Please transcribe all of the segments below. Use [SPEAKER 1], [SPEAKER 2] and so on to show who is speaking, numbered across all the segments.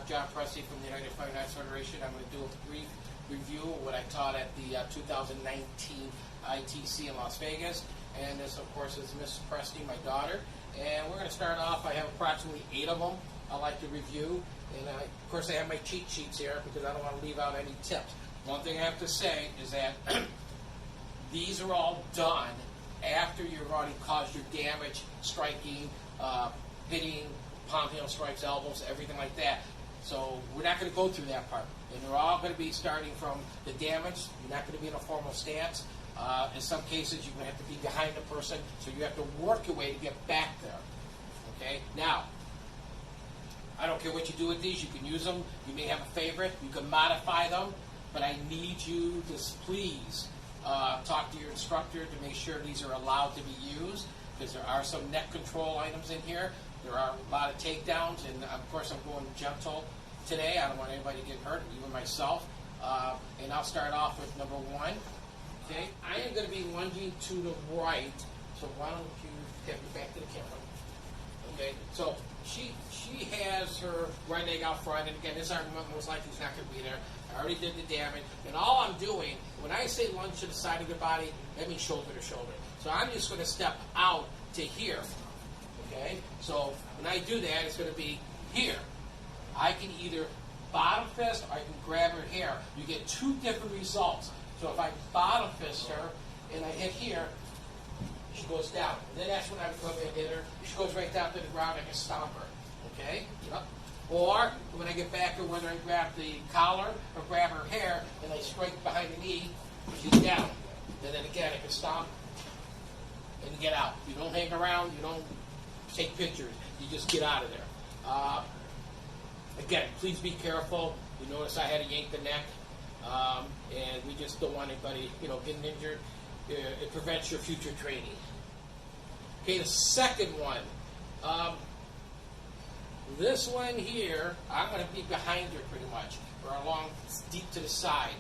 [SPEAKER 1] John Presti from the United Fighting Arts Federation. I'm going to do a brief review of what I taught at the 2019 ITC in Las Vegas. And this, of course, is Miss Presti, my daughter. And we're going to start off. I have approximately 8 of them I like to review. And, of course, I have my cheat sheets here because I don't want to leave out any tips. One thing I have to say is that these are all done after you've already caused your damage, striking, hitting, palm heel strikes, elbows, everything like that. So we're not going to go through that part. And they're all going to be starting from the damage. You're not going to be in a formal stance. In some cases, you're going to have to be behind the person, so you have to work your way to get back there. Okay? Now, I don't care what you do with these. You can use them. You may have a favorite. You can modify them. But I need you to please talk to your instructor to make sure these are allowed to be used, because there are some neck control items in here. There are a lot of takedowns, and of course I'm going gentle today. I don't want anybody to get hurt, even myself. And I'll start off with number 1. Okay, I am going to be lunging to the right, so why don't you get me back to the camera? Okay, so she has her right leg out front, and again, this argument most likely is not going to be there. I already did the damage, and all I'm doing, when I say lunge to the side of your body, that means shoulder to shoulder. So I'm just going to step out to here. Okay, so when I do that, it's going to be here. I can either bottom fist or I can grab her hair. You get 2 different results. So if I bottom fist her and I hit here, she goes down. And then that's when I come and hit her. She goes right down to the ground. I can stomp her. Okay? Yep. Or when I get back, or whether I grab the collar or grab her hair and I strike behind the knee, she's down. And then again, I can stomp and get out. You don't hang around. You don't take pictures. You just get out of there. Again, please be careful. You notice I had to yank the neck. And we just don't want anybody, getting injured. It prevents your future training. Okay, the second one. This one here, I'm going to be behind her pretty much, or along deep to the side.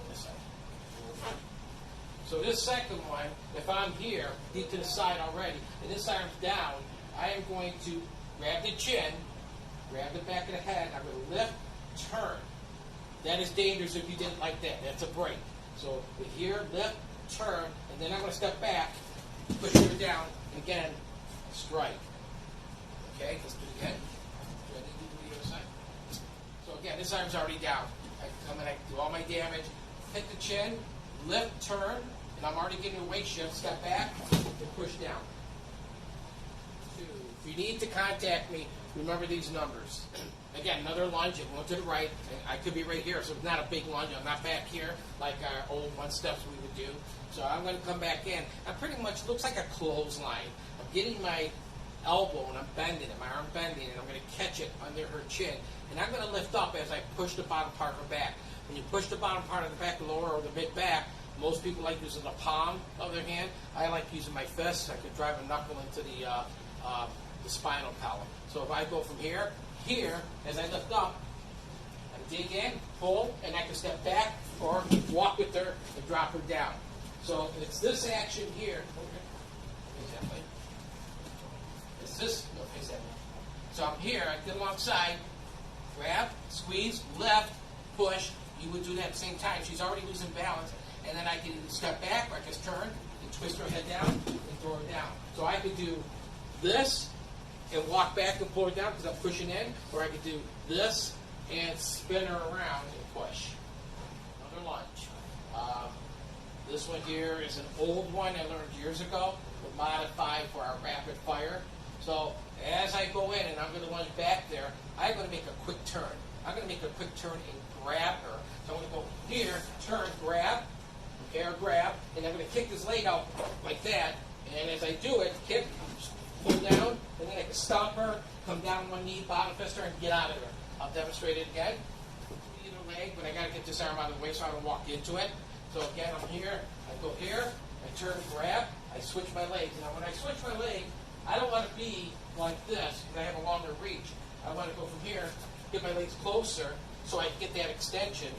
[SPEAKER 1] This side. So this second one, if I'm here, deep to the side already, and this arm's down, I am going to grab the chin, grab the back of the head, I'm going to lift, turn. That is dangerous if you didn't like that. That's a break. So here, lift, turn, and then I'm going to step back, push her down, and again, strike. Okay, let's do it again. Ready to do the other side? So again, this arm's already down. I come and I do all my damage, hit the chin, lift, turn, and I'm already getting a weight shift, step back, and push down. 2. If you need to contact me, remember these numbers. Again, another lunge, I'm going to the right. I could be right here, so it's not a big lunge. I'm not back here like our old 1 steps we would do. So I'm going to come back in. I pretty much looks like a clothesline. I'm getting my elbow and I'm bending it, my arm bending, and I'm going to catch it under her chin. And I'm going to lift up as I push the bottom part of her back. When you push the bottom part of the back, the lower or the mid back, most people like using the palm of their hand. I like using my fists. I could drive a knuckle into the spinal column. So if I go from here, as I lift up, I dig in, pull, and I can step back or walk with her and drop her down. So it's this action here. It's this. No, face that way. So I'm here. I get alongside, grab, squeeze, left, push. You would do that at the same time. She's already losing balance, and then I can step back, or I can turn and twist her head down and throw her down. So I could do this and walk back and pull her down because I'm pushing in, or I could do this and spin her around and push. Another lunge. This one here is an old one I learned years ago, but modified for our rapid fire. So as I go in and I'm going to lunge back there, I'm going to make a quick turn. I'm going to make a quick turn and grab her. So I'm going to go here, turn, grab, okay, or grab, and I'm going to kick this leg out like that. And as I do it, kick, pull down, and then I can stomp her, come down 1 knee, bottom fist her, and get out of her. I'll demonstrate it again. Either leg, but I got to get this arm out of the way so I don't walk into it. So again, I'm here, I go here, I turn, grab, I switch my legs. Now when I switch my leg, I don't want to be like this because I have a longer reach. I want to go from here, get my legs closer so I can get that extension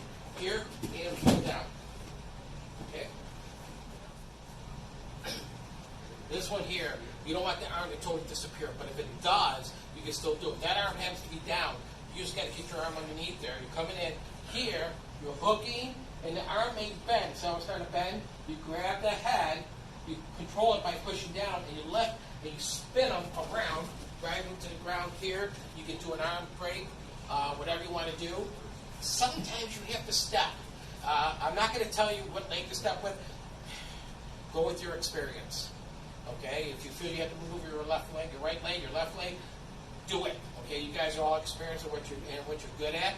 [SPEAKER 1] here and pull down. Okay? This one here, you don't want the arm to totally disappear, but if it does, you can still do it. That arm has to be down. You just got to get your arm underneath there. You're coming in here, you're hooking, and the arm may bend. So I'm starting to bend. You grab the head, you control it by pushing down, and you lift, and you spin them around, drive them to the ground here. You can do an arm break, whatever you want to do. Sometimes you have to step. I'm not going to tell you what leg to step with. Go with your experience. Okay? If you feel you have to move your left leg, your right leg, your left leg, do it. Okay? You guys are all experienced in what you're good at.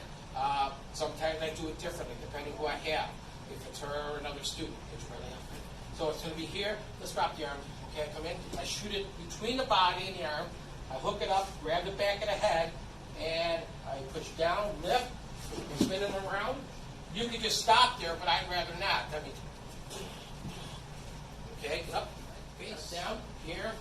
[SPEAKER 1] Sometimes I do it differently, depending who I have. If it's her or another student, it's really helpful. So it's going to be here. Let's drop the arm. Okay, I come in. I shoot it between the body and the arm. I hook it up, grab the back of the head, and I push down, lift, and spin it around. You could just stop there, but I'd rather not. I mean, okay, up, face down, here,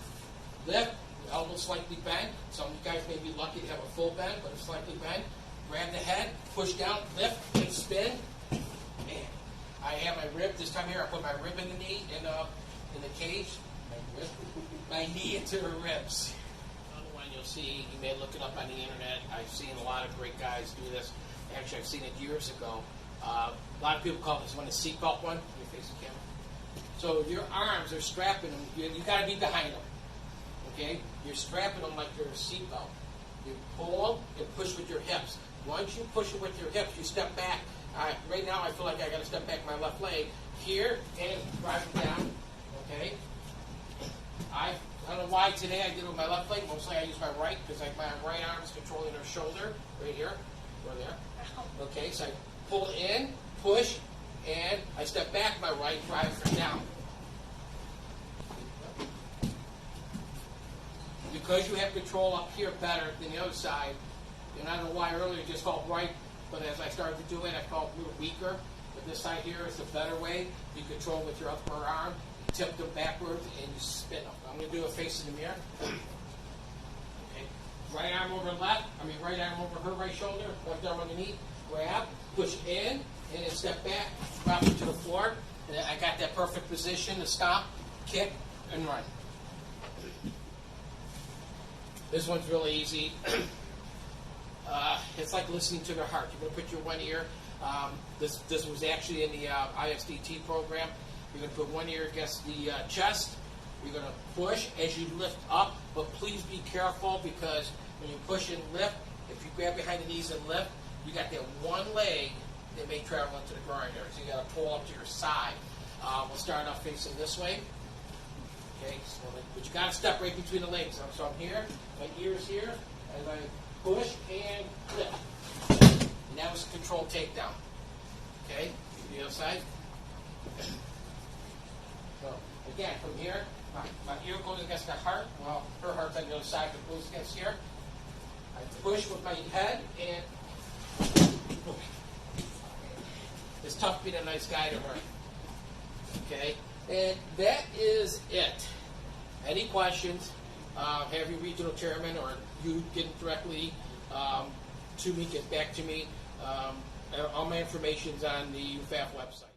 [SPEAKER 1] lift, elbow slightly bent. Some of you guys may be lucky to have a full bend, but it's slightly bent. Grab the head, push down, lift, and spin. Man, I have my rib this time here. I put my rib in the knee, in the cage. My knee into her ribs. Another one you'll see, you may look it up on the internet. I've seen a lot of great guys do this. Actually, I've seen it years ago. A lot of people call this one a seatbelt one. Can you face the camera? So your arms are strapping them. You got to be behind them. Okay? You're strapping them like you're a seatbelt. You pull them and push with your hips. Once you push it with your hips, you step back. Right now, I feel like I got to step back my left leg here and drive it down. Okay? I don't know why today I did it with my left leg. Mostly I use my right because my right arm is controlling her shoulder right here, or there. Okay, so I pull in, push, and I step back my right, drive her down. Because you have control up here better than the other side, and I don't know why earlier it just felt right, but as I started to do it, I felt a little weaker. But this side here is the better way. You control with your upper arm, you tip them backwards, and you spin them. I'm going to do a face in the mirror. Okay. Right arm over left, right arm over her right shoulder, left arm underneath, grab, push in, and then step back, drop it to the floor. And then I got that perfect position to stop, kick, and run. This one's really easy. It's like listening to their heart. You're going to put your one ear. This was actually in the ISDT program. You're going to put one ear against the chest. You're going to push as you lift up, but please be careful because when you push and lift, if you grab behind the knees and lift, you got that one leg that may travel into the groin area. So you got to pull up to your side. We'll start off facing this way. Okay, so, but you got to step right between the legs. So I'm here, my ear's here, as I push and lift. And that was a controlled takedown. Okay, the other side. So again, from here, my ear goes against the heart. Well, her heart's on the other side, but goes against here. I push with my head and it's tough being a nice guy to her. Okay, and that is it. Any questions? Have your regional chairman or you get directly to me, get back to me. All my information's on the UFAF website.